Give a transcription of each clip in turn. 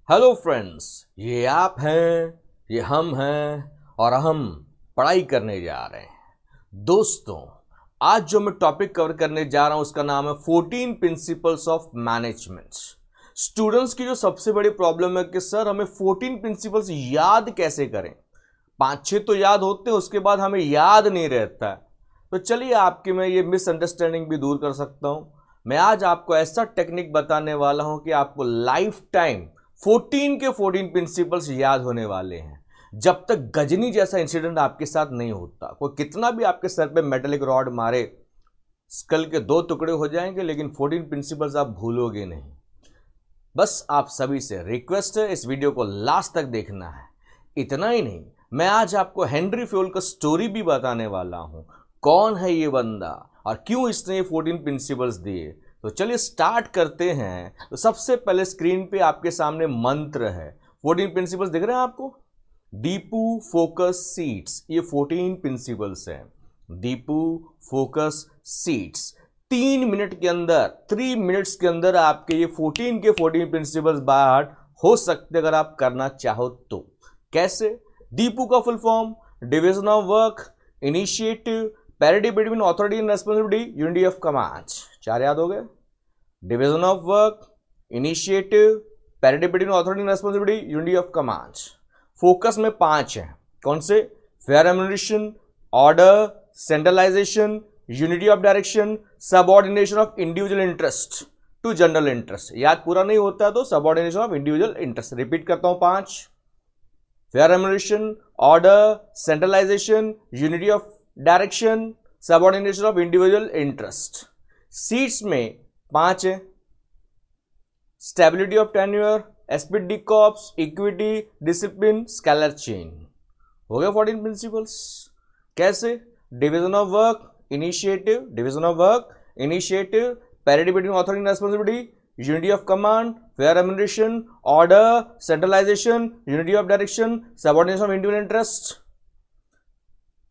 Hello friends, ये आप हैं, ये हम हैं और हम पढ़ाई करने जा रहे हैं। दोस्तों, आज जो मैं टॉपिक कवर करने जा रहा हूं उसका नाम है 14 प्रिंसिपल्स ऑफ मैनेजमेंट। स्टूडेंट्स की जो सबसे बड़ी प्रॉब्लम है कि सर हमें 14 प्रिंसिपल्स याद कैसे करें। 5-6 तो याद होते हैं, उसके बाद हमें याद नहीं रहता है। तो चलिए आपकी मैं ये मिसअंडरस्टैंडिंग भी दूर कर सकता हूं। मैं आज आपको ऐसा टेक्निक बताने वाला हूं कि आपको लाइफ टाइम 14 के 14 प्रिंसिपल्स याद होने वाले हैं, जब तक गजनी जैसा इंसिडेंट आपके साथ नहीं होता। कोई कितना भी आपके सर पे मेटलिक रॉड मारे, स्कल के 2 टुकड़े हो जाएंगे, लेकिन 14 प्रिंसिपल्स आप भूलोगे नहीं। बस आप सभी से रिक्वेस्ट है, इस वीडियो को लास्ट तक देखना है। इतना ही नहीं, मैं आज आपको हेनरी फ्योल का स्टोरी भी बताने वाला हूं। कौन है ये बंदा और क्यों इसने ये 14 प्रिंसिपल्स दिए। तो चलिए स्टार्ट करते हैं। तो सबसे पहले स्क्रीन पे आपके सामने मंत्र है। 14 प्रिंसिपल्स दिख रहे हैं आपको। दीपू, फोकस, सीट्स, ये 14 प्रिंसिपल्स हैं। Deepu, focus, seats. 3 मिनट के अंदर, 3 मिनट्स के अंदर आपके ये 14 के 14 प्रिंसिपल्स बाहर हो सकते अगर आप करना चाहो तो। कैसे? दीपू का full form division of work, initiative, parity between authority and responsibility, unity of command. 4 याद हो गए। Division of work, initiative, parity between authority and responsibility, unity of command. Focus में 5 हैं। कौन से? Fair remuneration, order, centralisation, unity of direction, subordination of individual interest to general interest. याद पूरा नहीं होता है तो subordination of individual interest. Repeat करता हूं 5। Fair remuneration, order, centralisation, unity of direction, subordination of individual interest. Seats में 5 है। Stability of tenure, esprit corps, equity, discipline, scalar chain. हो गया 14 प्रिंसिपल्स। कैसे? Division of work, initiative, division of work, initiative, parity between authority and responsibility, unity of command, fair remuneration, order, centralisation, unity of direction, subordination of individual interest,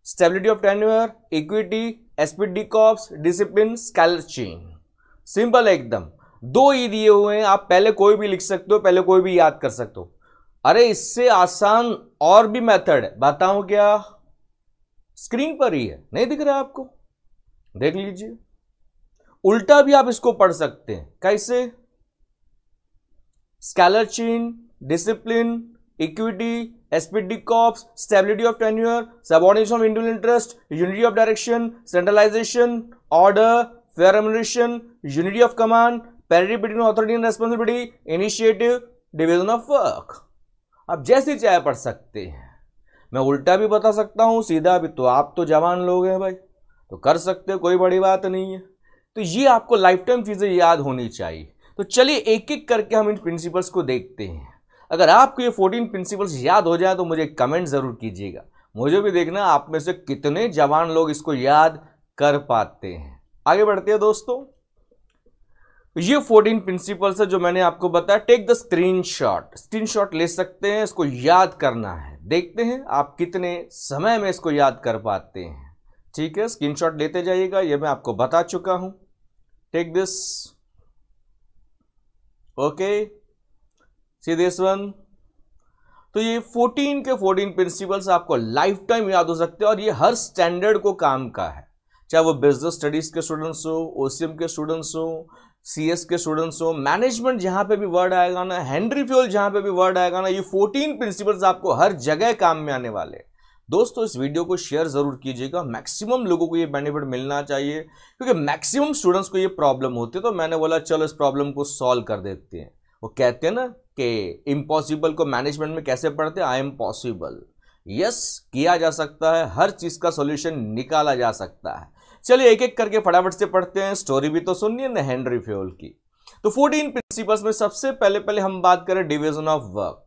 stability of tenure, equity, esprit corps, discipline, scalar chain. Simple एकदम। 2 ही दिए हुए हैं, आप पहले कोई भी लिख सकते हो, पहले कोई भी याद कर सकते हो। अरे इससे आसान और भी मेथड है, बताऊं क्या? स्क्रीन पर ही है, नहीं दिख रहा है आपको? देख लीजिए। उल्टा भी आप इसको पढ़ सकते हैं। कैसे? Scalar chain, discipline, equity, esprit corps, stability of tenure, subordination of individual interest, unity of direction, centralization, order, fair remuneration, unity of command, parity between authority and responsibility, initiative, division of work. आप जैसे चाहे पढ़ सकते हैं। मैं उल्टा भी बता सकता हूं, सीधा भी। तो आप तो जवान लोग हैं भाई, तो कर सकते हो, कोई बड़ी बात नहीं है। तो ये आपको लाइफ टाइम चीजें याद होनी चाहिए। तो चलिए एक एक करके हम इन प्रिंसिपल्स को देखते हैं। अगर आपको ये 14 प्रिंसिपल्स याद हो जाए तो मुझे कमेंट जरूर कीजिएगा। मुझे भी देखना आप में से कितने जवान लोग इसको याद कर पाते हैं। आगे बढ़ते हैं दोस्तों। ये 14 प्रिंसिपल्स है जो मैंने आपको बताया। टेक द स्क्रीनशॉट ले सकते हैं, इसको याद करना है। देखते हैं आप कितने समय में इसको याद कर पाते हैं। ठीक है, स्क्रीनशॉट लेते जाइएगा, ये मैं आपको बता चुका हूं। Take this, okay, see this one. तो ये 14 के 14 प्रिंसिपल्स आपको लाइफ टाइम याद हो सकते हैं और ये हर स्टैंडर्ड को काम का है। चाहे वो बिजनेस स्टडीज के स्टूडेंट्स हो, ओसीएम के स्टूडेंट्स हो, सीएस के स्टूडेंट्स हो, मैनेजमेंट जहां पे भी वर्ड आएगा ना, हेनरी फ्योल जहां पे भी वर्ड आएगा ना, ये 14 प्रिंसिपल्स आपको हर जगह काम में आने वाले। दोस्तों इस वीडियो को शेयर जरूर कीजिएगा, मैक्सिमम लोगों को ये बेनिफिट मिलना चाहिए, क्योंकि मैक्सिमम स्टूडेंट्स को ये प्रॉब्लम होती है। तो मैंने बोला चलो इस प्रॉब्लम को सॉल्व कर देते हैं। वो कहते हैं ना कि इम्पॉसिबल को मैनेजमेंट में कैसे पढ़ते हैं? I am possible. यस, किया जा सकता है, हर चीज का सॉल्यूशन निकाला जा सकता है। चलिए एक एक करके फटाफट से पढ़ते हैं। स्टोरी भी तो सुनिए ना हेनरी फ्योल की। तो 14 प्रिंसिपल्स में सबसे पहले हम बात करें division of work.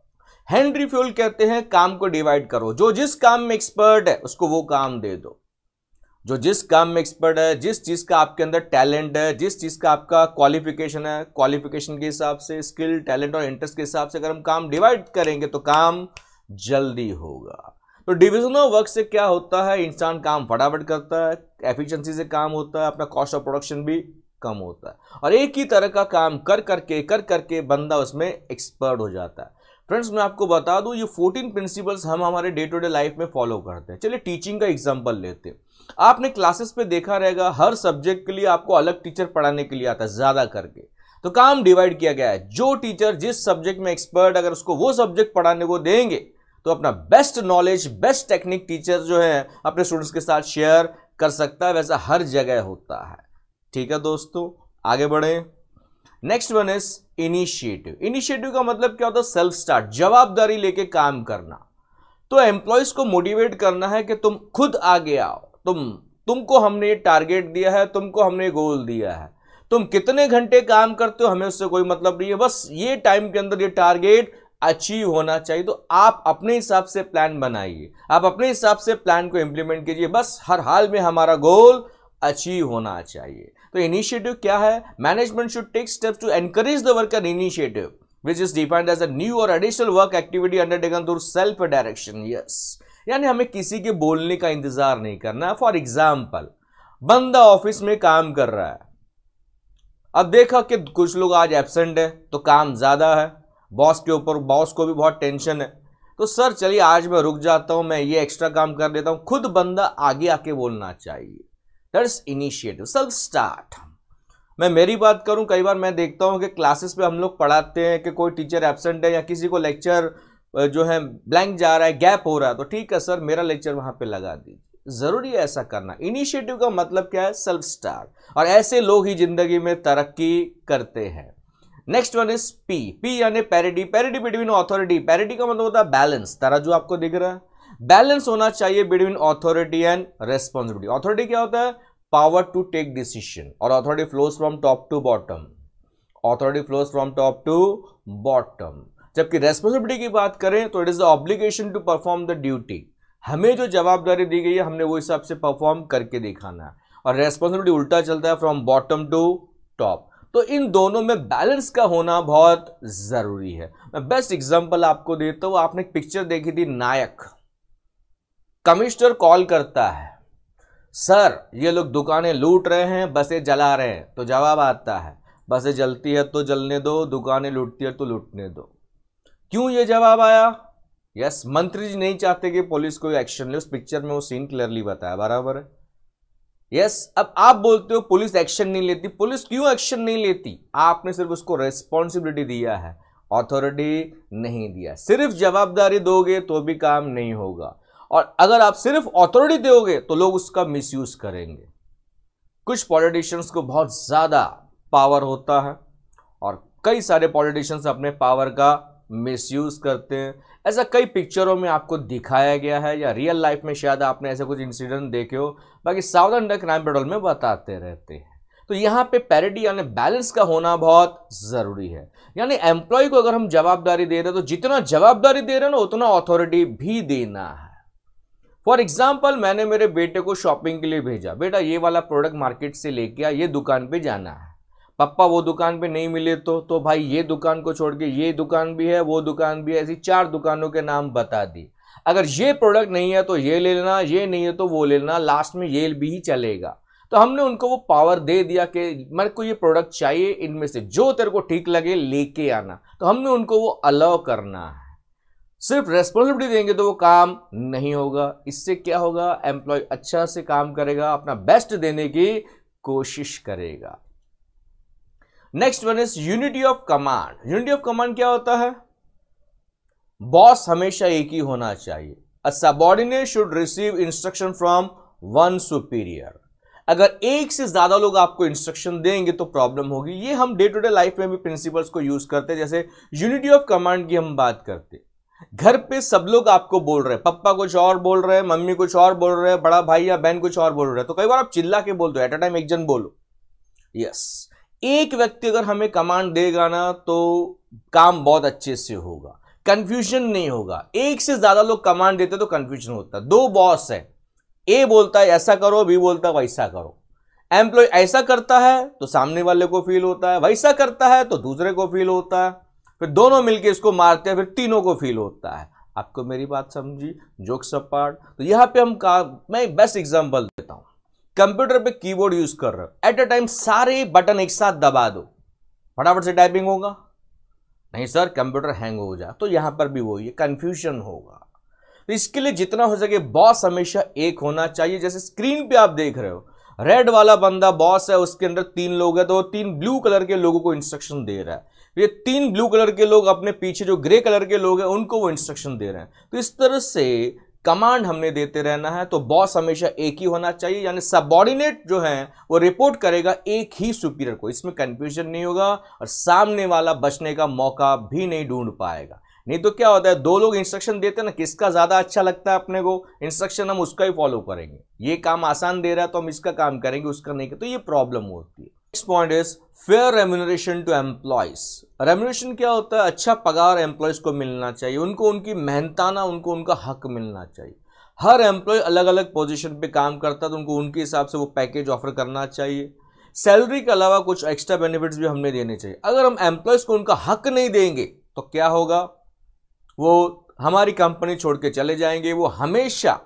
Henry Fayol कहते हैं काम को डिवाइड करो, जो जिस काम में एक्सपर्ट है उसको वो काम दे दो। जो जिस काम में एक्सपर्ट है, जिस चीज का आपके अंदर टैलेंट है, जिस चीज का आपका क्वालिफिकेशन है, क्वालिफिकेशन के हिसाब से, स्किल, टैलेंट और इंटरेस्ट के हिसाब से अगर हम काम डिवाइड करेंगे तो काम जल्दी होगा। तो डिवीजन ऑफ वर्क से क्या होता है? इंसान काम फटाफट करता है, एफिशिएंसी से काम होता है, अपना कॉस्ट ऑफ प्रोडक्शन भी कम होता है और एक ही तरह का काम कर करके बंदा उसमें एक्सपर्ट हो जाता है। फ्रेंड्स मैं आपको बता दूं ये 14 प्रिंसिपल्स हम हमारे डे टू डे लाइफ में फॉलो करते हैं। चलिए टीचिंग का एग्जांपल लेते हैं। आपने क्लासेस पे देखा रहेगा हर सब्जेक्ट के लिए आपको अलग टीचर पढ़ाने के लिए आता है ज्यादा करके, तो काम डिवाइड किया गया है। जो टीचर जिस सब्जेक्ट में एक्सपर्ट, अगर उसको वो सब्जेक्ट पढ़ाने को देंगे तो अपना best knowledge, best technique teacher जो है अपने स्टूडेंट्स के साथ शेयर कर सकता है। वैसा हर जगह होता है। ठीक है दोस्तों, आगे बढ़े। Next one is initiative. Initiative का मतलब क्या होता है? सेल्फ स्टार्ट, जवाबदारी लेके काम करना। तो एम्प्लॉयज को मोटिवेट करना है कि तुम खुद आगे आओ, तुमको हमने ये टारगेट दिया है, तुमको हमने गोल दिया है, तुम कितने घंटे काम करते हो हमें उससे कोई मतलब नहीं है, बस ये टाइम के अंदर ये टारगेट अचीव होना चाहिए। तो आप अपने हिसाब से प्लान बनाइए, आप अपने हिसाब से प्लान को इंप्लीमेंट कीजिए, बस हर हाल में हमारा गोल अचीव होना चाहिए। तो इनिशिएटिव क्या है? Management should take steps to encourage the work and initiative which is defined as a new or additional work activity undertaken through self direction. Yes, यानी हमें किसी के बोलने का इंतजार नहीं करना। फॉर एग्जाम्पल, बंदा ऑफिस में काम कर रहा है, अब देखा कि कुछ लोग आज एब्सेंट है तो काम ज्यादा है, बॉस के ऊपर, बॉस को भी बहुत टेंशन है, तो सर चलिए आज मैं रुक जाता हूं, मैं ये एक्स्ट्रा काम कर देता हूं। खुद बंदा आगे आके बोलना चाहिए। That's initiative, self start. मैं मेरी बात करूं, कई बार मैं देखता हूं कि क्लासेस पे हम लोग पढ़ाते हैं कि कोई टीचर एब्सेंट है या किसी को लेक्चर जो है ब्लैंक जा रहा है, गैप हो रहा है, तो ठीक है सर मेरा लेक्चर वहां पे लगा दीजिए। जरूरी है ऐसा करना। इनिशिएटिव का मतलब क्या है? Self start. और ऐसे लोग ही जिंदगी में तरक्की करते हैं। नेक्स्ट वन इज पी यानी parity. Parity between authority. Parity का मतलब होता है बैलेंस। तरह जो आपको दिख रहा है, बैलेंस होना चाहिए between authority and responsibility. Authority क्या होता है? पावर टू टेक डिसीजन, और authority flows from top to bottom. Authority flows from top to bottom. जबकि रेस्पॉन्सिबिलिटी की बात करें तो it is the obligation to perform the duty. हमें जो जवाबदारी दी गई है हमने वो हिसाब से परफॉर्म करके दिखाना है। और रेस्पॉन्सिबिलिटी उल्टा चलता है, फ्रॉम बॉटम टू टॉप। तो इन दोनों में बैलेंस का होना बहुत जरूरी है। मैं बेस्ट एग्जांपल आपको देता हूं। आपने एक पिक्चर देखी थी, नायक। कमिश्नर कॉल करता है, सर ये लोग दुकानें लूट रहे हैं, बसें जला रहे हैं। तो जवाब आता है, बसें जलती है तो जलने दो, दुकानें लूटती है तो लूटने दो। क्यों ये जवाब आया? यस, मंत्री जी नहीं चाहते कि पुलिस कोई एक्शन ले। उस पिक्चर में वो सीन क्लियरली बताया, बराबर है। यस, अब आप बोलते हो पुलिस एक्शन नहीं लेती। पुलिस क्यों एक्शन नहीं लेती? आपने सिर्फ उसको रेस्पॉन्सिबिलिटी दिया है, अथॉरिटी नहीं दिया। सिर्फ जवाबदारी दोगे तो भी काम नहीं होगा, और अगर आप सिर्फ अथॉरिटी दोगे तो लोग उसका मिसयूज करेंगे। कुछ पॉलिटिशियंस को बहुत ज्यादा पावर होता है और कई सारे पॉलिटिशियंस अपने पावर का मिसयूज करते हैं। ऐसा कई पिक्चरों में आपको दिखाया गया है, या रियल लाइफ में शायद आपने ऐसे कुछ इंसिडेंट देखे हो, बाकी साउदर्न द क्राइम पेट्रोल में बताते रहते हैं। तो यहां पे पैरिटी यानी बैलेंस का होना बहुत जरूरी है। यानी एम्प्लॉय को अगर हम जवाबदारी दे रहे हैं तो जितना जवाबदारी दे रहे हैं ना उतना अथॉरिटी भी देना है। फॉर एग्जाम्पल, मैंने मेरे बेटे को शॉपिंग के लिए भेजा, बेटा ये वाला प्रोडक्ट मार्केट से लेके आ, ये दुकान पे जाना है। पप्पा वो दुकान पे नहीं मिले तो भाई ये दुकान को छोड़ के ये दुकान भी है, वो दुकान भी है, ऐसी 4 दुकानों के नाम बता दी। अगर ये प्रोडक्ट नहीं है तो ये ले लेना, ये नहीं है तो वो ले लेना, लास्ट में ये भी ही चलेगा। तो हमने उनको वो पावर दे दिया कि मेरे को ये प्रोडक्ट चाहिए, इनमें से जो तेरे को ठीक लगे लेके आना। तो हमने उनको वो अलाउ करना है। सिर्फ रेस्पॉन्सिबिलिटी देंगे तो वो काम नहीं होगा। इससे क्या होगा? एम्प्लॉय अच्छा से काम करेगा, अपना बेस्ट देने की कोशिश करेगा। Next one is unity of command. Unity of command क्या होता है? बॉस हमेशा एक ही होना चाहिए। A subordinate should receive instruction from one superior. अगर एक से ज्यादा लोग आपको इंस्ट्रक्शन देंगे तो प्रॉब्लम होगी। ये हम डे टू डे लाइफ में भी प्रिंसिपल्स को यूज करते हैं। जैसे यूनिटी ऑफ कमांड की हम बात करते हैं, घर पे सब लोग आपको बोल रहे हैं, पप्पा कुछ और बोल रहे हैं, मम्मी कुछ और बोल रहे हैं, बड़ा भाई या बहन कुछ और बोल रहे हैं, तो कई बार आप चिल्ला के बोल दो, एट अ टाइम एक जन बोलो। यस, एक व्यक्ति अगर हमें कमांड देगा ना तो काम बहुत अच्छे से होगा, कंफ्यूजन नहीं होगा। एक से ज्यादा लोग कमांड देते तो कंफ्यूजन होता है। 2 बॉस है, ए बोलता है ऐसा करो, बी बोलता है वैसा करो। एम्प्लॉय ऐसा करता है तो सामने वाले को फील होता है, वैसा करता है तो दूसरे को फील होता है, फिर दोनों मिलके इसको मारते हैं, फिर तीनों को फील होता है। आपको मेरी बात समझी? Jokes apart. तो यहां पे मैं बेस्ट एग्जांपल देता हूं। कंप्यूटर पे कीबोर्ड यूज कर रहे हो, एट अ टाइम सारे बटन एक साथ दबा दो, फटाफट से टाइपिंग होगा? नहीं सर कंप्यूटर हैंग हो जाए, तो यहां पर भी वही है, कंफ्यूजन होगा। तो इसके लिए जितना हो सके बॉस हमेशा एक होना चाहिए। जैसे स्क्रीन पे आप देख रहे हो, रेड वाला बंदा बॉस है, उसके अंदर 3 लोग हैं, तो वो 3 ब्लू कलर के लोगों को इंस्ट्रक्शन दे रहा है। ये 3 ब्लू कलर के लोग अपने पीछे जो ग्रे कलर के लोग हैं उनको वो इंस्ट्रक्शन दे रहे हैं। तो इस तरह से कमांड हमने देते रहना है। तो बॉस हमेशा एक ही होना चाहिए, यानी सबऑर्डिनेट जो है वो रिपोर्ट करेगा एक ही सुपीरियर को, इसमें कंफ्यूजन नहीं होगा और सामने वाला बचने का मौका भी नहीं ढूंढ पाएगा। नहीं तो क्या होता है, 2 लोग इंस्ट्रक्शन देते हैं ना, किसका ज्यादा अच्छा लगता है अपने को इंस्ट्रक्शन, हम उसका ही फॉलो करेंगे। ये काम आसान दे रहा है तो हम इसका काम करेंगे, उसका नहीं, तो ये प्रॉब्लम होती है। Next point is fair remuneration to employees. Remuneration क्या होता है, अच्छा पगार एम्प्लॉयज को मिलना चाहिए, उनको उनकी मेहनताना उनको उनका हक मिलना चाहिए। हर एम्प्लॉय अलग अलग पोजीशन पे काम करता है तो उनको उनके हिसाब से वो पैकेज ऑफर करना चाहिए। सैलरी के अलावा कुछ एक्स्ट्रा बेनिफिट्स भी हमने देने चाहिए। अगर हम एम्प्लॉयज को उनका हक नहीं देंगे तो क्या होगा, वो हमारी कंपनी छोड़ के चले जाएंगे, वो हमेशा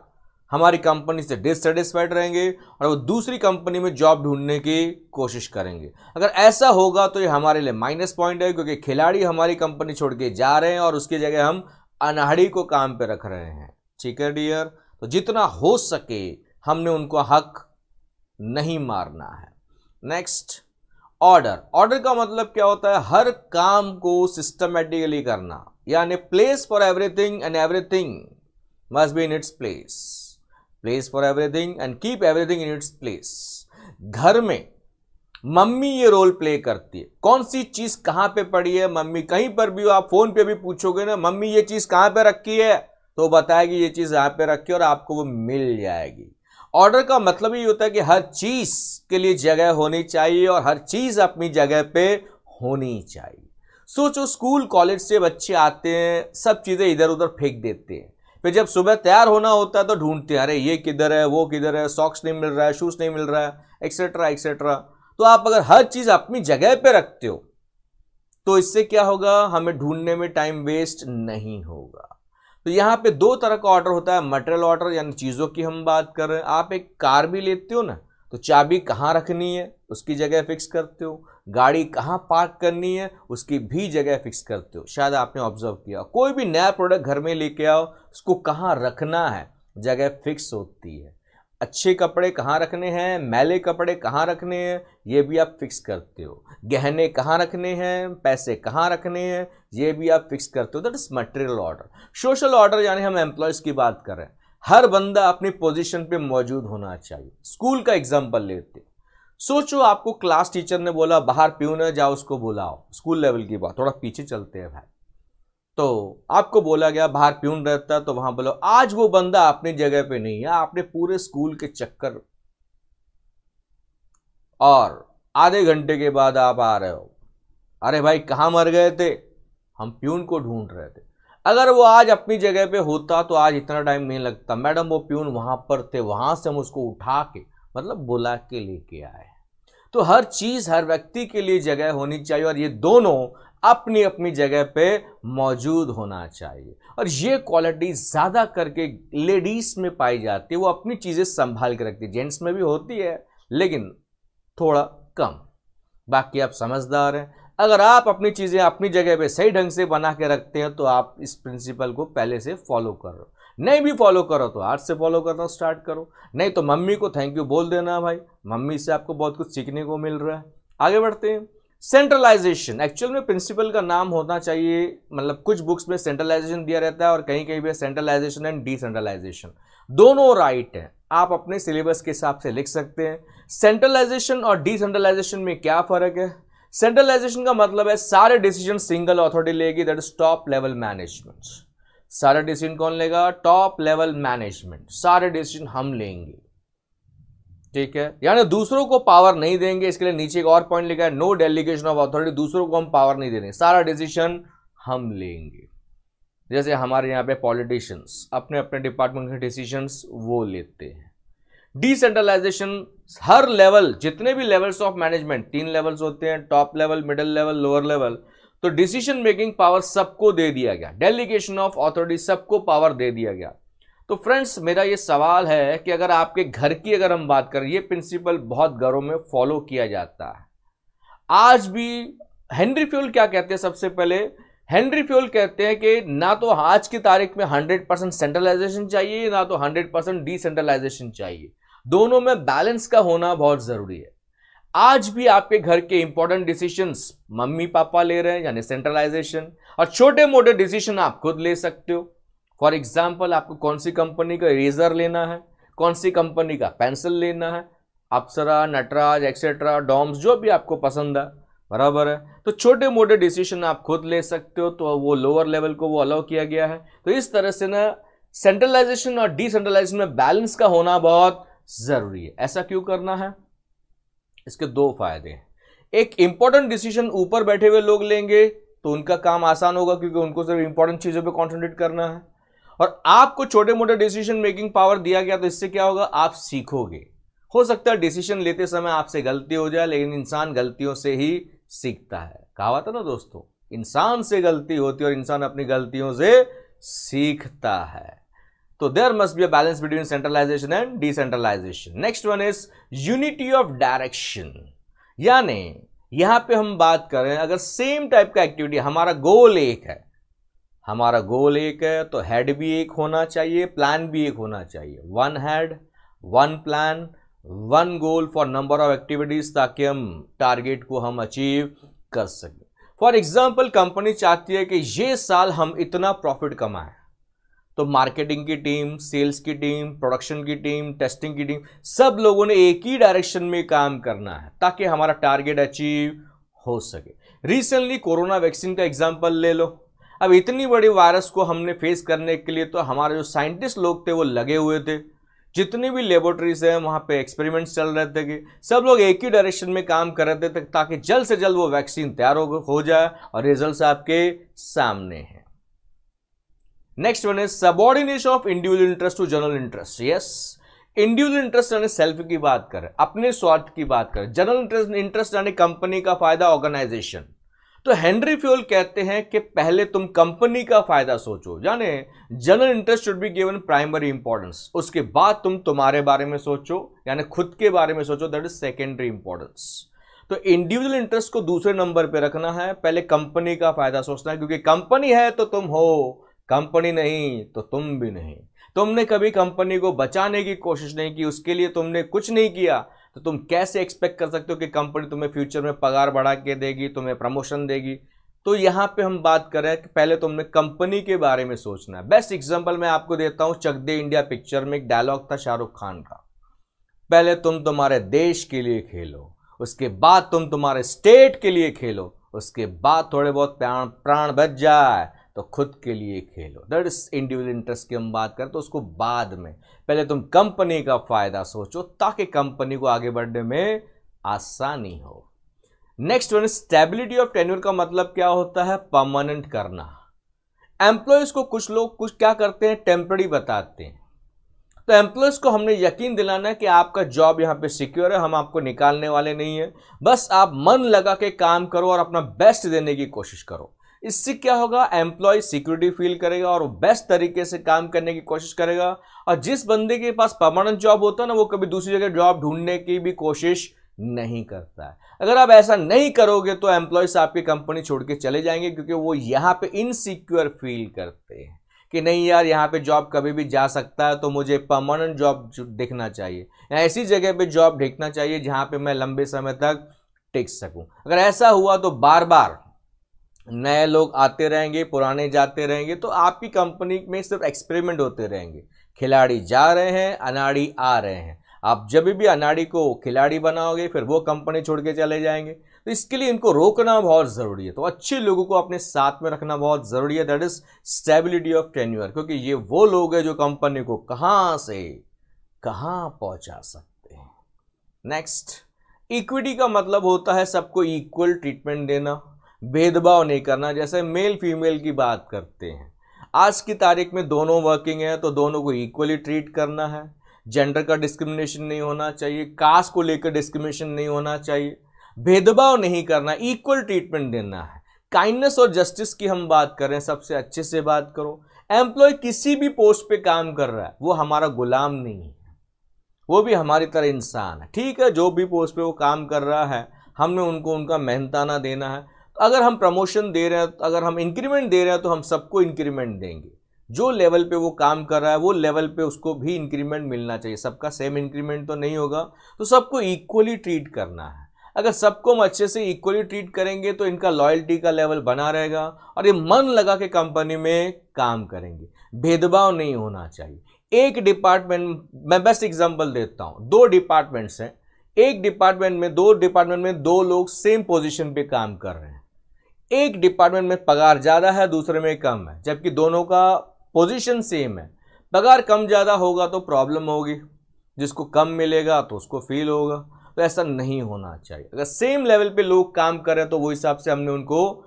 हमारी कंपनी से डिससेटिस्फाइड रहेंगे और वो दूसरी कंपनी में जॉब ढूंढने की कोशिश करेंगे। अगर ऐसा होगा तो ये हमारे लिए माइनस पॉइंट है, क्योंकि खिलाड़ी हमारी कंपनी छोड़ के जा रहे हैं और उसकी जगह हम अनाड़ी को काम पे रख रहे हैं। ठीक है डियर, तो जितना हो सके हमने उनको हक नहीं मारना है। Next, order. ऑर्डर का मतलब क्या होता है, हर काम को सिस्टमेटिकली करना, यानी place for everything and everything must be in its place. Place for everything and keep everything in its place. घर में मम्मी ये रोल प्ले करती है, कौन सी चीज कहां पे पड़ी है, मम्मी कहीं पर भी हो, आप फोन पे भी पूछोगे ना मम्मी ये चीज कहां पे रखी है, तो बताएगी ये चीज यहां पे रखी है और आपको वो मिल जाएगी। ऑर्डर का मतलब ये होता है कि हर चीज के लिए जगह होनी चाहिए और हर चीज अपनी जगह पे होनी चाहिए। सोचो स्कूल कॉलेज से बच्चे आते हैं, सब चीजें इधर उधर फेंक देते हैं, फिर जब सुबह तैयार होना होता है तो ढूंढते हैं, अरे ये किधर है, वो किधर है, सॉक्स नहीं मिल रहा है, शूज नहीं मिल रहा है, एक्सेट्रा एक्सेट्रा। तो आप अगर हर चीज अपनी जगह पे रखते हो तो इससे क्या होगा, हमें ढूंढने में टाइम वेस्ट नहीं होगा। तो यहां पे 2 तरह का ऑर्डर होता है, मटेरियल ऑर्डर यानी चीजों की हम बात कर रहे हैं। आप एक कार भी लेते हो ना, तो चाबी कहां रखनी है उसकी जगह फिक्स करते हो, गाड़ी कहां पार्क करनी है उसकी भी जगह फिक्स करते हो। शायद आपने ऑब्जर्व किया, कोई भी नया प्रोडक्ट घर में लेके आओ, उसको कहां रखना है जगह फिक्स होती है। अच्छे कपड़े कहाँ रखने हैं, मैले कपड़े कहाँ रखने हैं, ये भी आप फिक्स करते हो। गहने कहाँ रखने हैं, पैसे कहाँ रखने हैं, ये भी आप फिक्स करते हो। That is material order. Social order यानी हम एम्प्लॉयज की बात कर रहे हैं, हर बंदा अपनी पोजीशन पे मौजूद होना चाहिए। स्कूल का एग्जांपल लेते, सोचो आपको क्लास टीचर ने बोला बाहर प्यून है, जाओ उसको बुलाओ। स्कूल लेवल की बात, थोड़ा पीछे चलते हैं भाई। तो आपको बोला गया बाहर प्यून रहता है, तो वहां बोलो आज वो बंदा अपनी जगह पे नहीं है, आपने पूरे स्कूल के चक्कर और आधे घंटे के बाद आप आ रहे हो, अरे भाई कहां मर गए थे, हम प्यून को ढूंढ रहे थे। अगर वो आज अपनी जगह पे होता तो आज इतना टाइम नहीं लगता, मैडम वो प्यून वहां पर थे, वहां से हम उसको उठा के मतलब बुला के लेके आए। तो हर चीज हर व्यक्ति के लिए जगह होनी चाहिए और ये दोनों अपनी अपनी जगह पे मौजूद होना चाहिए। और ये क्वालिटी ज्यादा करके लेडीज में पाई जाती है, वो अपनी चीजें संभाल के रखती है। जेंट्स में भी होती है लेकिन थोड़ा कम। बाकी आप समझदार हैं, अगर आप अपनी चीजें अपनी जगह पे सही ढंग से बना के रखते हैं तो आप इस प्रिंसिपल को पहले से फॉलो करो। नहीं भी फॉलो करो तो आज से फॉलो करना स्टार्ट करो, नहीं तो मम्मी को थैंक यू बोल देना भाई, मम्मी से आपको बहुत कुछ सीखने को मिल रहा है। आगे बढ़ते हैं। सेंट्रलाइजेशन एक्चुअल में प्रिंसिपल का नाम होना चाहिए, मतलब कुछ बुक्स में सेंट्रलाइजेशन दिया रहता है और कहीं कहीं पे सेंट्रलाइजेशन एंड डिसेंट्रलाइजेशन, दोनों राइट है, आप अपने सिलेबस के हिसाब से लिख सकते हैं। सेंट्रलाइजेशन और डिसेंट्रलाइजेशन में क्या फर्क है? सेंट्रलाइजेशन का मतलब है सारे डिसीजन सिंगल अथॉरिटी लेगी, that is top level management. सारे डिसीजन कौन लेगा? टॉप लेवल मैनेजमेंट, सारे डिसीजन हम लेंगे। ठीक है, यानी दूसरों को पावर नहीं देंगे। इसके लिए नीचे एक और पॉइंट लिखा है, नो डेलीगेशन ऑफ अथॉरिटी, दूसरों को हम पावर नहीं देंगे, सारा डिसीजन हम लेंगे। जैसे हमारे यहाँ पे पॉलिटिशियंस अपने अपने डिपार्टमेंट के डिसीजंस वो लेते हैं। डिसेंट्रलाइजेशन, हर लेवल, जितने भी लेवल्स ऑफ मैनेजमेंट, 3 लेवल्स होते हैं, top level, middle level, lower level, तो डिसीजन मेकिंग पावर सबको दे दिया गया, डेलीगेशन ऑफ अथॉरिटी सबको पावर दे दिया गया। तो फ्रेंड्स मेरा ये सवाल है कि अगर आपके घर की अगर हम बात करें, ये प्रिंसिपल बहुत घरों में फॉलो किया जाता है आज भी। हेनरी फ्यूल क्या कहते हैं सबसे पहले हेनरी फ्यूल कहते हैं कि ना तो आज की तारीख में 100% सेंट्रलाइजेशन चाहिए, ना तो 100% डिसेंट्रलाइजेशन चाहिए, दोनों में बैलेंस का होना बहुत जरूरी है। आज भी आपके घर के इंपॉर्टेंट डिसीजंस मम्मी पापा ले रहे हैं यानी सेंट्रलाइजेशन, और छोटे मोटे डिसीजन आप खुद ले सकते हो। फॉर एग्जाम्पल, आपको कौन सी कंपनी का इरेजर लेना है, कौन सी कंपनी का पेंसिल लेना है, अप्सरा, नटराज एक्सेट्रा, डॉम्स, जो भी आपको पसंद है, बराबर है। तो छोटे मोटे डिसीजन आप खुद ले सकते हो, तो वो लोअर लेवल को वो अलाउ किया गया है। तो इस तरह से ना सेंट्रलाइजेशन और डिसेंट्रलाइजेशन में बैलेंस का होना बहुत जरूरी है। ऐसा क्यों करना है? इसके दो फायदे हैं। एक, इंपॉर्टेंट डिसीजन ऊपर बैठे हुए लोग लेंगे तो उनका काम आसान होगा, क्योंकि उनको सिर्फ इंपॉर्टेंट चीजों पे कॉन्सेंट्रेट करना है। और आपको छोटे मोटे डिसीजन मेकिंग पावर दिया गया, तो इससे क्या होगा, आप सीखोगे। हो सकता है डिसीजन लेते समय आपसे गलती हो जाए, लेकिन इंसान गलतियों से ही सीखता है। कहावत है ना दोस्तों, इंसान से गलती होती है और इंसान अपनी गलतियों से सीखता है। तो there must be a balance between centralisation and decentralisation. Next one is unity of direction, यानी यहां पे हम बात करें, अगर सेम टाइप का एक्टिविटी, हमारा गोल एक है, हमारा गोल एक है, तो हेड भी एक होना चाहिए, प्लान भी एक होना चाहिए। One head, one plan, one goal for number of activities, ताकि हम टारगेट को हम अचीव कर सकें। फॉर एग्जाम्पल, कंपनी चाहती है कि ये साल हम इतना प्रॉफिट कमाएं, तो मार्केटिंग की टीम, सेल्स की टीम, प्रोडक्शन की टीम, टेस्टिंग की टीम, सब लोगों ने एक ही डायरेक्शन में काम करना है ताकि हमारा टारगेट अचीव हो सके। रिसेंटली कोरोना वैक्सीन का एग्जांपल ले लो। अब इतनी बड़ी वायरस को हमने फेस करने के लिए तो हमारे जो साइंटिस्ट लोग थे वो लगे हुए थे, जितनी भी लेबोरेटरीज है वहां पे एक्सपेरिमेंट्स चल रहे थे कि सब लोग एक ही डायरेक्शन में काम कर रहे थे ताकि जल्द से जल्द वो वैक्सीन तैयार हो जाए, और रिजल्ट्स आपके सामने हैं। Next one is subordination of individual interest to general interest. Yes, individual interest यानी सेल्फ की बात करें, अपने स्वार्थ की बात करें, जनरल इंटरेस्ट यानी कंपनी का फायदा, ऑर्गेनाइजेशन। तो हेनरी फ्यूल कहते हैं कि पहले तुम कंपनी का फायदा सोचो, यानी general interest should be given primary importance, उसके बाद तुम तुम्हारे बारे में सोचो, यानी खुद के बारे में सोचो, दैट इज सेकेंडरी इंपॉर्टेंस। तो इंडिविजुअल इंटरेस्ट को दूसरे नंबर पे रखना है, पहले कंपनी का फायदा सोचना है, क्योंकि कंपनी है तो तुम हो, कंपनी नहीं तो तुम भी नहीं। तुमने कभी कंपनी को बचाने की कोशिश नहीं की, उसके लिए तुमने कुछ नहीं किया, तो तुम कैसे एक्सपेक्ट कर सकते हो कि कंपनी तुम्हें फ्यूचर में पगार बढ़ा के देगी, तुम्हें प्रमोशन देगी? तो यहां पे हम बात कर रहे हैं कि पहले तुमने कंपनी के बारे में सोचना है। बेस्ट एग्जांपल मैं आपको देता हूं, चक दे इंडिया पिक्चर में एक डायलॉग था शाहरुख खान का, पहले तुम तुम्हारे देश के लिए खेलो, उसके बाद तुम तुम्हारे स्टेट के लिए खेलो, उसके बाद थोड़े बहुत प्राण बच जाए तो खुद के लिए खेलो। दैट इज इंडिविजुअल इंटरेस्ट की हम बात करें तो उसको बाद में, पहले तुम कंपनी का फायदा सोचो ताकि कंपनी को आगे बढ़ने में आसानी हो। Next one, stability of tenure का मतलब क्या होता है? परमानेंट करना। एम्प्लॉयज को कुछ लोग कुछ क्या करते हैं, टेम्पररी बताते हैं। तो एम्प्लॉयज को हमने यकीन दिलाना है कि आपका जॉब यहां पे सिक्योर है, हम आपको निकालने वाले नहीं है, बस आप मन लगा के काम करो और अपना बेस्ट देने की कोशिश करो। इससे क्या होगा, एम्प्लॉय सिक्योरिटी फील करेगा और वो बेस्ट तरीके से काम करने की कोशिश करेगा। और जिस बंदे के पास परमानेंट जॉब होता है ना, वो कभी दूसरी जगह जॉब ढूंढने की भी कोशिश नहीं करता है। अगर आप ऐसा नहीं करोगे तो एम्प्लॉयज आपकी कंपनी छोड़ के चले जाएंगे, क्योंकि वो यहां पे इनसिक्योर फील करते हैं कि नहीं यार, यहाँ पे जॉब कभी भी जा सकता है, तो मुझे परमानेंट जॉब देखना चाहिए, या ऐसी जगह पे जॉब देखना चाहिए जहां पे मैं लंबे समय तक टिक सकूं। अगर ऐसा हुआ तो बार बार नए लोग आते रहेंगे, पुराने जाते रहेंगे, तो आपकी कंपनी में सिर्फ एक्सपेरिमेंट होते रहेंगे। खिलाड़ी जा रहे हैं, अनाड़ी आ रहे हैं। आप जब भी अनाड़ी को खिलाड़ी बनाओगे फिर वो कंपनी छोड़ के चले जाएंगे। तो इसके लिए इनको रोकना बहुत जरूरी है। तो अच्छे लोगों को अपने साथ में रखना बहुत जरूरी है, that is stability of tenure, क्योंकि ये वो लोग हैं जो कंपनी को कहां से कहां पहुंचा सकते हैं। नेक्स्ट, इक्विटी का मतलब होता है सबको इक्वल ट्रीटमेंट देना, भेदभाव नहीं करना। जैसे मेल फीमेल की बात करते हैं, आज की तारीख में दोनों वर्किंग है तो दोनों को इक्वली ट्रीट करना है। जेंडर का डिस्क्रिमिनेशन नहीं होना चाहिए, कास्ट को लेकर डिस्क्रिमिनेशन नहीं होना चाहिए, भेदभाव नहीं करना, इक्वल ट्रीटमेंट देना है। काइंडनेस और जस्टिस की हम बात करें, सबसे अच्छे से बात करो। एम्प्लॉय किसी भी पोस्ट पे काम कर रहा है, वो हमारा गुलाम नहीं है, वो भी हमारी तरह इंसान है। ठीक है, जो भी पोस्ट पे वो काम कर रहा है, हमने उनको उनका मेहनताना देना है, तो अगर हम प्रमोशन दे रहे हैं, अगर हम इंक्रीमेंट दे रहे हैं, तो हम सबको इंक्रीमेंट देंगे। जो लेवल पे वो काम कर रहा है वो लेवल पे उसको भी इंक्रीमेंट मिलना चाहिए। सबका सेम इंक्रीमेंट तो नहीं होगा, तो सबको इक्वली ट्रीट करना है। अगर सबको हम अच्छे से इक्वली ट्रीट करेंगे तो इनका लॉयल्टी का लेवल बना रहेगा और ये मन लगा के कंपनी में काम करेंगे। भेदभाव नहीं होना चाहिए। एक डिपार्टमेंट, मैं बेस्ट एग्जांपल देता हूं, 2 डिपार्टमेंट्स हैं, एक डिपार्टमेंट में 2 डिपार्टमेंट में 2 लोग सेम पोजीशन पे काम कर रहे हैं। एक डिपार्टमेंट में पगार ज्यादा है, दूसरे में कम है, जबकि दोनों का पोजीशन सेम है। पगार कम ज्यादा होगा तो प्रॉब्लम होगी, जिसको कम मिलेगा तो उसको फील होगा। तो ऐसा नहीं होना चाहिए। अगर सेम लेवल पे लोग काम कर रहे हैं तो वो हिसाब से हमने उनको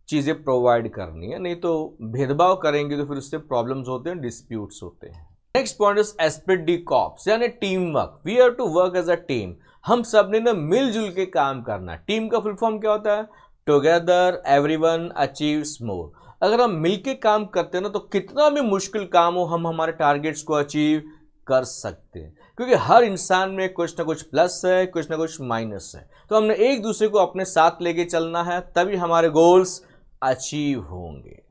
चीजें प्रोवाइड करनी है, नहीं तो भेदभाव करेंगे तो फिर उससे प्रॉब्लम्स होते हैं, डिस्प्यूट्स होते हैं। Next point is esprit de corps, यानी team work. We have to work as a team. हम सब ने ना मिलजुल के काम करना है। टीम का फुल फॉर्म क्या होता है? टुगेदर एवरीवन अचीव्स मोर। अगर हम मिलके काम करते हैं ना तो कितना भी मुश्किल काम हो हम हमारे टारगेट्स को अचीव कर सकते हैं, क्योंकि हर इंसान में कुछ ना कुछ प्लस है, कुछ ना कुछ माइनस है। तो हमने एक दूसरे को अपने साथ लेके चलना है, तभी हमारे गोल्स अचीव होंगे।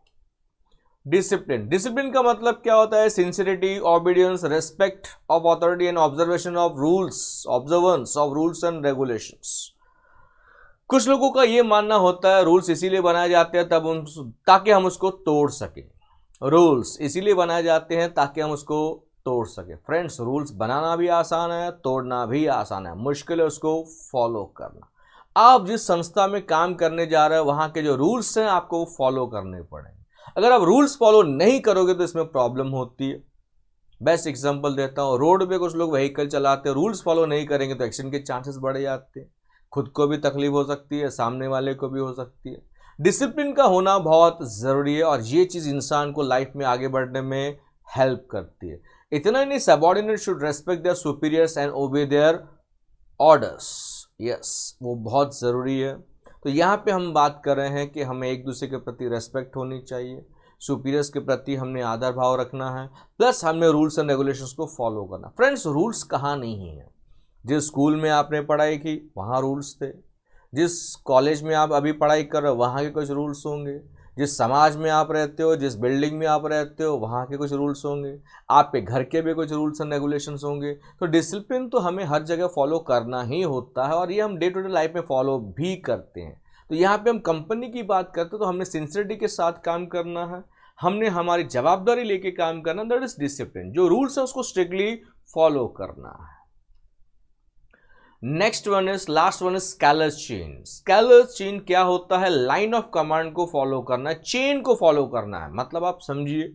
डिसिप्लिन, डिसिप्लिन का मतलब क्या होता है? Sincerity, obedience, respect of authority and observation of rules, observance of rules and regulations. कुछ लोगों का यह मानना होता है रूल्स इसीलिए बनाए जाते हैं ताकि हम उसको तोड़ सके। रूल्स इसीलिए बनाए जाते हैं ताकि हम उसको तोड़ सके। फ्रेंड्स, रूल्स बनाना भी आसान है, तोड़ना भी आसान है, मुश्किल है उसको फॉलो करना। आप जिस संस्था में काम करने जा रहे हैं वहां के जो रूल्स हैं आपको फॉलो करने पड़ेंगे। अगर आप रूल्स फॉलो नहीं करोगे तो इसमें प्रॉब्लम होती है। बेस्ट एग्जांपल देता हूं, रोड पे कुछ लोग व्हीकल चलाते हैं, रूल्स फॉलो नहीं करेंगे तो एक्सीडेंट के चांसेस बढ़ जाते हैं। खुद को भी तकलीफ हो सकती है, सामने वाले को भी हो सकती है। डिसिप्लिन का होना बहुत जरूरी है और ये चीज इंसान को लाइफ में आगे बढ़ने में हेल्प करती है। इतना ही नहीं, subordinate should respect there superiors and ओबे देयर ऑर्डर्स। यस, वो बहुत ज़रूरी है। तो यहाँ पे हम बात कर रहे हैं कि हमें एक दूसरे के प्रति रेस्पेक्ट होनी चाहिए, सुपीरियर्स के प्रति हमने आदर भाव रखना है, प्लस हमें रूल्स एंड रेगुलेशंस को फॉलो करना। फ्रेंड्स, रूल्स कहाँ नहीं है? जिस स्कूल में आपने पढ़ाई की वहाँ रूल्स थे, जिस कॉलेज में आप अभी पढ़ाई कर रहे हो वहाँ के कुछ रूल्स होंगे, जिस समाज में आप रहते हो, जिस बिल्डिंग में आप रहते हो वहाँ के कुछ रूल्स होंगे, आपके घर के भी कुछ रूल्स एंड रेगुलेशंस होंगे। तो डिसिप्लिन तो हमें हर जगह फॉलो करना ही होता है और ये हम डे टू डे लाइफ में फॉलो भी करते हैं। तो यहाँ पे हम कंपनी की बात करते हैं तो हमने सिंसियरिटी के साथ काम करना है, हमने हमारी जवाबदारी लेके काम करना, दैट इज डिसिप्लिन। जो रूल्स है उसको स्ट्रिक्टली फॉलो करना है। Next one is, last one is scalar chain. Scalar chain क्या होता है? लाइन ऑफ कमांड को फॉलो करना है, चेन को फॉलो करना है। मतलब आप समझिए,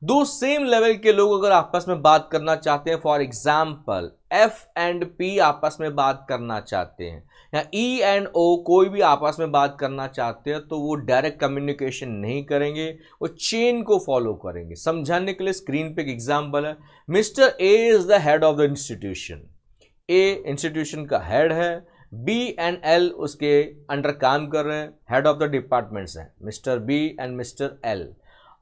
2 सेम लेवल के लोग अगर आपस में बात करना चाहते हैं, for example F and P आपस में बात करना चाहते हैं, या E एंड O कोई भी आपस में बात करना चाहते हैं, तो वो डायरेक्ट कम्युनिकेशन नहीं करेंगे, वो चेन को फॉलो करेंगे। समझाने के लिए स्क्रीन पे एक एग्जाम्पल है। Mister A is the head of the institution. A institution का हेड है, B एंड L उसके अंडर काम कर रहे हैं, हेड ऑफ द डिपार्टमेंट्स हैं mister B and mister L।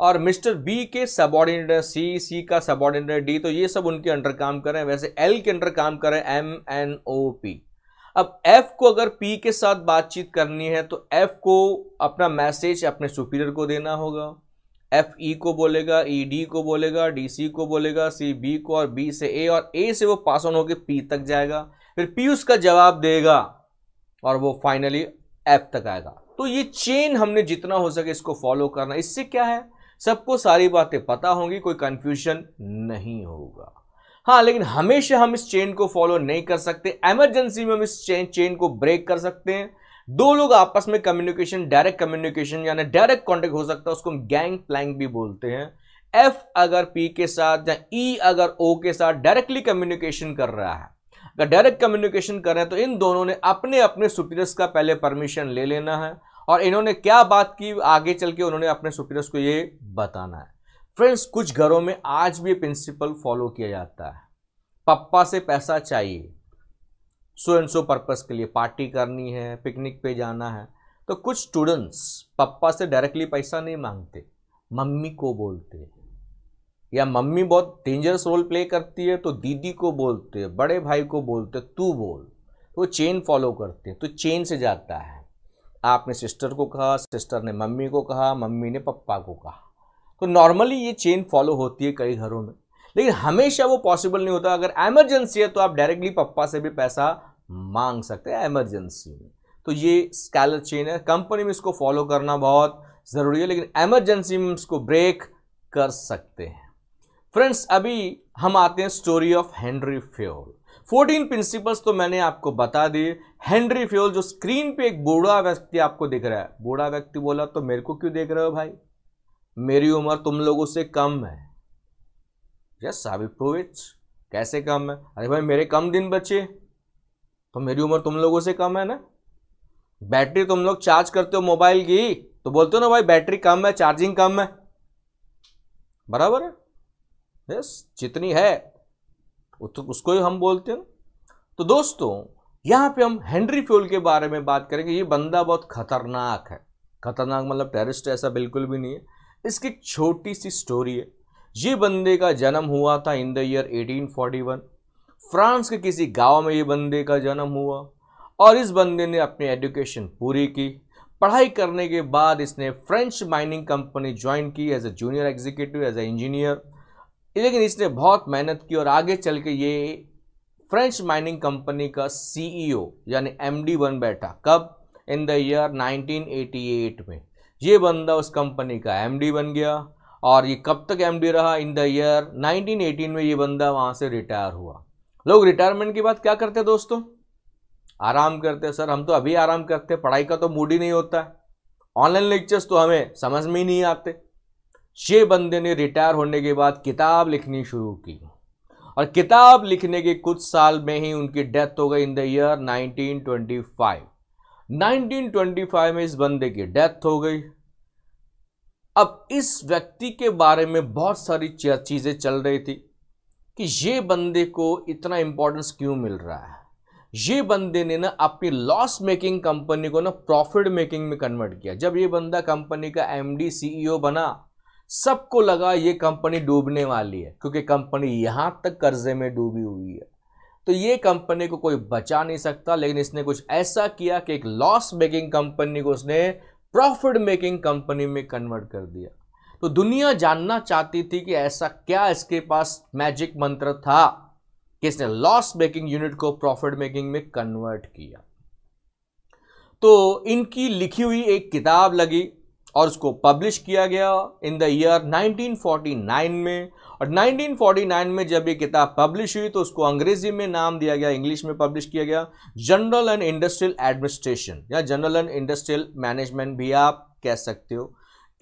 और मिस्टर B के सबऑर्डिनेट है C का सबऑर्डिनेट D, तो ये सब उनके अंडर काम कर रहे हैं। वैसे L के अंडर काम कर रहे हैं M N O P। अब F को अगर P के साथ बातचीत करनी है तो F को अपना मैसेज अपने सुपीरियर को देना होगा, F E को बोलेगा, E D को बोलेगा, D C को बोलेगा, C B को, और B से A, और A से वो पास ऑन होकर P तक जाएगा, फिर P उसका जवाब देगा और वो फाइनली F तक आएगा। तो ये चेन हमने जितना हो सके इसको फॉलो करना। इससे क्या है, सबको सारी बातें पता होंगी, कोई कंफ्यूजन नहीं होगा। हाँ, लेकिन हमेशा हम इस चेन को फॉलो नहीं कर सकते। इमरजेंसी में हम इस चेन को ब्रेक कर सकते हैं। 2 लोग आपस में कम्युनिकेशन, डायरेक्ट कम्युनिकेशन यानी डायरेक्ट कांटेक्ट हो सकता है, उसको हम गैंग प्लैंक भी बोलते हैं। F अगर P के साथ या E अगर O के साथ डायरेक्टली कम्युनिकेशन कर रहा है, अगर डायरेक्ट कम्युनिकेशन कर रहे हैं तो इन दोनों ने अपने अपने सुपीरियर्स का पहले परमिशन ले लेना है, और इन्होंने क्या बात की आगे चल के उन्होंने अपने सुपीरियर्स को ये बताना है। फ्रेंड्स, कुछ घरों में आज भी प्रिंसिपल फॉलो किया जाता है। पप्पा से पैसा चाहिए, सो एंड सो पर्पस के लिए, पार्टी करनी है, पिकनिक पे जाना है, तो कुछ स्टूडेंट्स पप्पा से डायरेक्टली पैसा नहीं मांगते, मम्मी को बोलते हैं, या मम्मी बहुत डेंजरस रोल प्ले करती है तो दीदी को बोलते हैं, बड़े भाई को बोलते तू बोल, तो चेन फॉलो करते हैं, तो चेन से जाता है। आपने सिस्टर को कहा, सिस्टर ने मम्मी को कहा, मम्मी ने पापा को कहा। तो नॉर्मली ये चेन फॉलो होती है कई घरों में, लेकिन हमेशा वो पॉसिबल नहीं होता। अगर इमरजेंसी है तो आप डायरेक्टली पापा से भी पैसा मांग सकते हैं इमरजेंसी में। तो ये स्केलर चेन है, कंपनी में इसको फॉलो करना बहुत ज़रूरी है, लेकिन इमरजेंसी में इसको ब्रेक कर सकते हैं। फ्रेंड्स, अभी हम आते हैं story of Henry Fayol. 14 principles तो मैंने आपको बता दिए। हेनरी फ्योल, जो स्क्रीन पे एक बूढ़ा व्यक्ति आपको दिख रहा है, बूढ़ा व्यक्ति बोला तो मेरे को क्यों देख रहे हो भाई, मेरी उम्र तुम लोगों से कम है। Yes, I will prove it. कैसे कम है? अरे भाई मेरे कम दिन बचे तो मेरी उम्र तुम लोगों से कम है ना। बैटरी तुम लोग चार्ज करते हो मोबाइल की तो बोलते हो ना भाई बैटरी कम है, चार्जिंग कम है, बराबर है। यस, जितनी है तो उसको ही हम बोलते हैं। तो दोस्तों, यहां पे हम हेनरी फ्योल के बारे में बात करेंगे। ये बंदा बहुत खतरनाक है। खतरनाक मतलब टेररिस्ट ऐसा बिल्कुल भी नहीं है। इसकी एक छोटी सी स्टोरी है। ये बंदे का जन्म हुआ था इन द ईयर 1841। फ्रांस के किसी गांव में ये बंदे का जन्म हुआ और इस बंदे ने अपनी एजुकेशन पूरी की। पढ़ाई करने के बाद इसने फ्रेंच माइनिंग कंपनी ज्वाइन की as a junior executive, as an engineer. लेकिन इसने बहुत मेहनत की और आगे चल के ये फ्रेंच माइनिंग कंपनी का सीईओ यानी एमडी बन बैठा। कब? इन द ईयर 1988 में ये बंदा उस कंपनी का एमडी बन गया। और ये कब तक एमडी रहा? इन द ईयर 1918 में ये बंदा वहां से रिटायर हुआ। लोग रिटायरमेंट के बाद क्या करते हैं दोस्तों? आराम करते हैं। सर हम तो अभी आराम करते हैं, पढ़ाई का तो मूड ही नहीं होता है, ऑनलाइन लेक्चर्स तो हमें समझ में ही नहीं आते। ये बंदे ने रिटायर होने के बाद किताब लिखनी शुरू की और किताब लिखने के कुछ साल में ही उनकी डेथ हो गई इन द ईयर 1925। 1925 में इस बंदे की डेथ हो गई। अब इस व्यक्ति के बारे में बहुत सारी चीजें चल रही थी कि ये बंदे को इतना इंपॉर्टेंस क्यों मिल रहा है। ये बंदे ने ना अपनी लॉस मेकिंग कंपनी को ना प्रॉफिट मेकिंग में कन्वर्ट किया। जब ये बंदा कंपनी का एमडी सीईओ बना, सबको लगा ये कंपनी डूबने वाली है, क्योंकि कंपनी यहां तक कर्जे में डूबी हुई है, तो ये कंपनी को कोई बचा नहीं सकता। लेकिन इसने कुछ ऐसा किया कि एक लॉस मेकिंग कंपनी को उसने प्रॉफिट मेकिंग कंपनी में कन्वर्ट कर दिया। तो दुनिया जानना चाहती थी कि ऐसा क्या इसके पास मैजिक मंत्र था कि इसने लॉस मेकिंग यूनिट को प्रॉफिट मेकिंग में कन्वर्ट किया। तो इनकी लिखी हुई एक किताब लगी और उसको पब्लिश किया गया इन द ईयर 1949 में। और 1949 में जब ये किताब पब्लिश हुई तो उसको अंग्रेजी में नाम दिया गया, इंग्लिश में पब्लिश किया गया जनरल एंड इंडस्ट्रियल एडमिनिस्ट्रेशन या जनरल एंड इंडस्ट्रियल मैनेजमेंट भी आप कह सकते हो।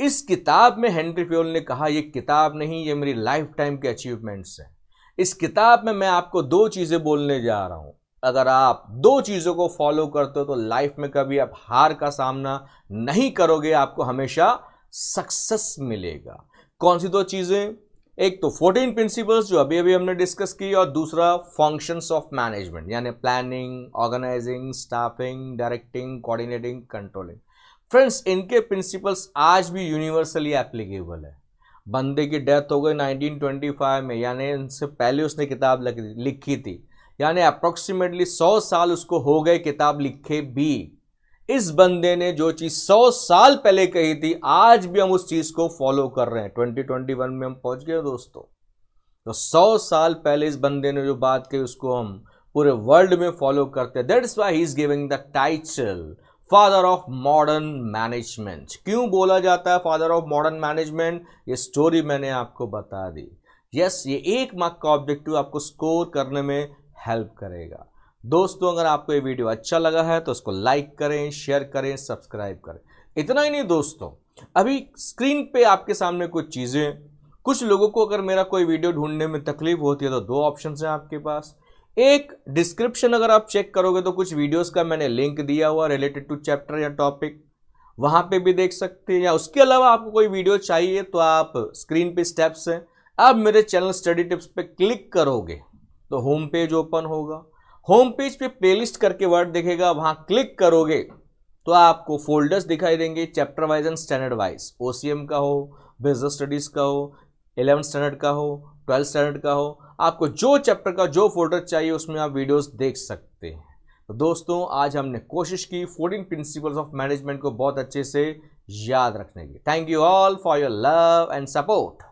इस किताब में हेनरी फ्योल ने कहा, ये किताब नहीं, ये मेरी लाइफ टाइम के अचीवमेंट्स हैं। इस किताब में मैं आपको दो चीजें बोलने जा रहा हूं। अगर आप दो चीजों को फॉलो करते हो तो लाइफ में कभी आप हार का सामना नहीं करोगे, आपको हमेशा सक्सेस मिलेगा। कौन सी दो चीजें? एक तो 14 प्रिंसिपल्स जो अभी अभी हमने डिस्कस की, और दूसरा फंक्शंस ऑफ मैनेजमेंट यानी planning, organising, staffing, directing, coordinating, controlling. Friends, इनके प्रिंसिपल्स आज भी यूनिवर्सली एप्लीकेबल है। बंदे की डेथ हो गई 1925 में, यानी इनसे पहले उसने किताब लिखी थी, यानी अप्रोक्सीमेटली 100 साल उसको हो गए किताब लिखे भी। इस बंदे ने जो चीज 100 साल पहले कही थी, आज भी हम उस चीज को फॉलो कर रहे हैं। 2021 में हम पहुंच गए दोस्तों। तो 100 साल पहले इस बंदे ने जो बात कही उसको हम पूरे वर्ल्ड में फॉलो करते हैं। That's why he is giving the title father of modern management. क्यों बोला जाता है फादर ऑफ मॉडर्न मैनेजमेंट? ये स्टोरी मैंने आपको बता दी। यस, ये 1 मार्क का ऑब्जेक्टिव आपको स्कोर करने में हेल्प करेगा। दोस्तों, अगर आपको ये वीडियो अच्छा लगा है तो उसको लाइक करें, शेयर करें, सब्सक्राइब करें। इतना ही नहीं दोस्तों, अभी स्क्रीन पे आपके सामने कुछ चीजें, कुछ लोगों को अगर मेरा कोई वीडियो ढूंढने में तकलीफ होती है तो 2 ऑप्शन हैं आपके पास। एक, डिस्क्रिप्शन अगर आप चेक करोगे तो कुछ वीडियोस का मैंने लिंक दिया हुआ रिलेटेड टू चैप्टर या टॉपिक, वहां पे भी देख सकते हैं। या उसके अलावा आपको कोई वीडियो चाहिए तो आप स्क्रीन पे स्टेप्स हैं, आप मेरे चैनल स्टडी टिप्स पे क्लिक करोगे तो होम पेज ओपन होगा। होम पेज पे प्लेलिस्ट करके वर्ड दिखेगा, वहां क्लिक करोगे तो आपको फोल्डर्स दिखाई देंगे chapter wise and standard wise. OCM का हो, बिजनेस स्टडीज का हो, 11th स्टैंडर्ड का हो, 12th स्टैंडर्ड का हो, आपको जो चैप्टर का जो फोल्डर चाहिए उसमें आप वीडियोस देख सकते हैं। तो दोस्तों आज हमने कोशिश की 14 प्रिंसिपल्स ऑफ मैनेजमेंट को बहुत अच्छे से याद रखने की। Thank you all for your love and support.